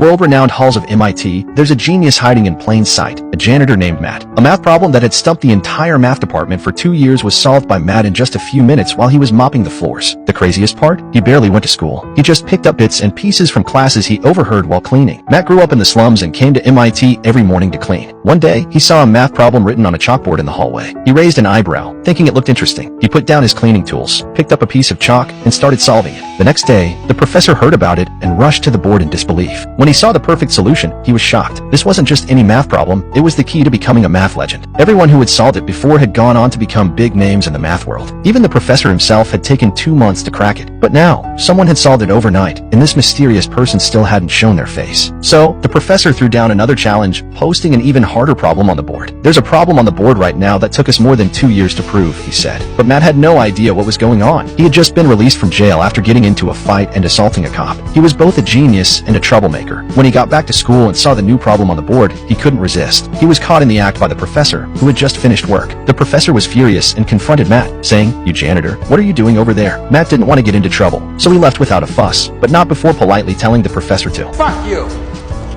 world-renowned halls of MIT, there's a genius hiding in plain sight, a janitor named Matt. A math problem that had stumped the entire math department for 2 years was solved by Matt in just a few minutes while he was mopping the floors. The craziest part? He barely went to school. He just picked up bits and pieces from classes he overheard while cleaning. Matt grew up in the slums and came to MIT every morning to clean. One day, he saw a math problem written on a chalkboard in the hallway. He raised an eyebrow, thinking it looked interesting. He put down his cleaning tools, picked up a piece of chalk, and started solving it. The next day, the professor heard about it and rushed to the board in disbelief. When he saw the perfect solution, he was shocked. This wasn't just any math problem, it was the key to becoming a math legend. Everyone who had solved it before had gone on to become big names in the math world. Even the professor himself had taken 2 months to crack it. But now, someone had solved it overnight, and this mysterious person still hadn't shown their face. So, the professor threw down another challenge, posting an even harder problem on the board. There's a problem on the board right now that took us more than 2 years to prove, he said. But Matt had no idea what was going on. He had just been released from jail after getting into a fight and assaulting a cop. He was both a genius and a troublemaker. When he got back to school and saw the new problem on the board, he couldn't resist. He was caught in the act by the professor, who had just finished work. The professor was furious and confronted Matt, saying, "You janitor, what are you doing over there?" Matt didn't want to get into trouble, so he left without a fuss, but not before politely telling the professor to Fuck you!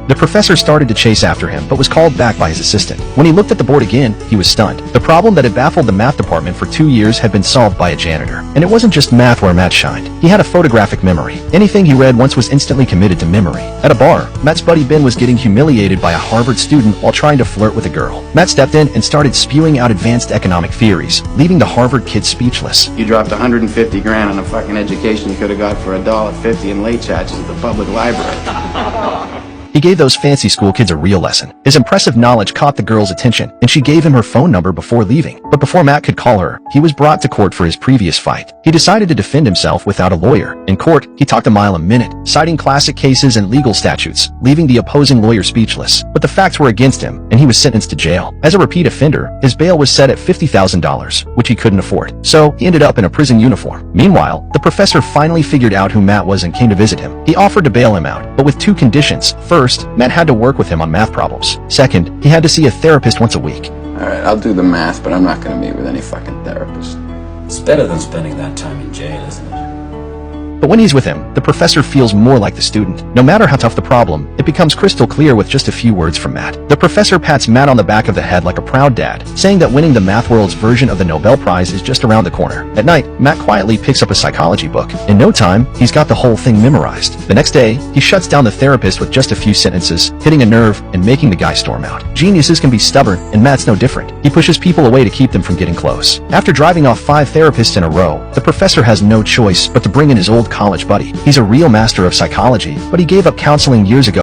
The professor started to chase after him, but was called back by his assistant. When he looked at the board again, he was stunned. The problem that had baffled the math department for 2 years had been solved by a janitor. And it wasn't just math where Matt shined. He had a photographic memory. Anything he read once was instantly committed to memory. At a bar, Matt's buddy Ben was getting humiliated by a Harvard student while trying to flirt with a girl. Matt stepped in and started spewing out advanced economic theories, leaving the Harvard kid speechless. You dropped 150 grand on a fucking education you could have got for $1.50 in late charges at the public library. He gave those fancy school kids a real lesson. His impressive knowledge caught the girl's attention, and she gave him her phone number before leaving. But before Matt could call her, he was brought to court for his previous fight. He decided to defend himself without a lawyer. In court, he talked a mile a minute, citing classic cases and legal statutes, leaving the opposing lawyer speechless. But the facts were against him, and he was sentenced to jail. As a repeat offender, his bail was set at $50,000, which he couldn't afford. So, he ended up in a prison uniform. Meanwhile, the professor finally figured out who Matt was and came to visit him. He offered to bail him out, but with 2 conditions. First, Matt had to work with him on math problems. Second, he had to see a therapist once a week. Alright, I'll do the math, but I'm not gonna meet with any fucking therapist. It's better than spending that time in jail, isn't it? But when he's with him, the professor feels more like the student. No matter how tough the problem, it becomes crystal clear with just a few words from Matt. The professor pats Matt on the back of the head like a proud dad, saying that winning the math world's version of the Nobel Prize is just around the corner. At night, Matt quietly picks up a psychology book. In no time, he's got the whole thing memorized. The next day, he shuts down the therapist with just a few sentences, hitting a nerve and making the guy storm out. Geniuses can be stubborn, and Matt's no different. He pushes people away to keep them from getting close. After driving off 5 therapists in a row, the professor has no choice but to bring in his old college buddy. He's a real master of psychology, but he gave up counseling years ago.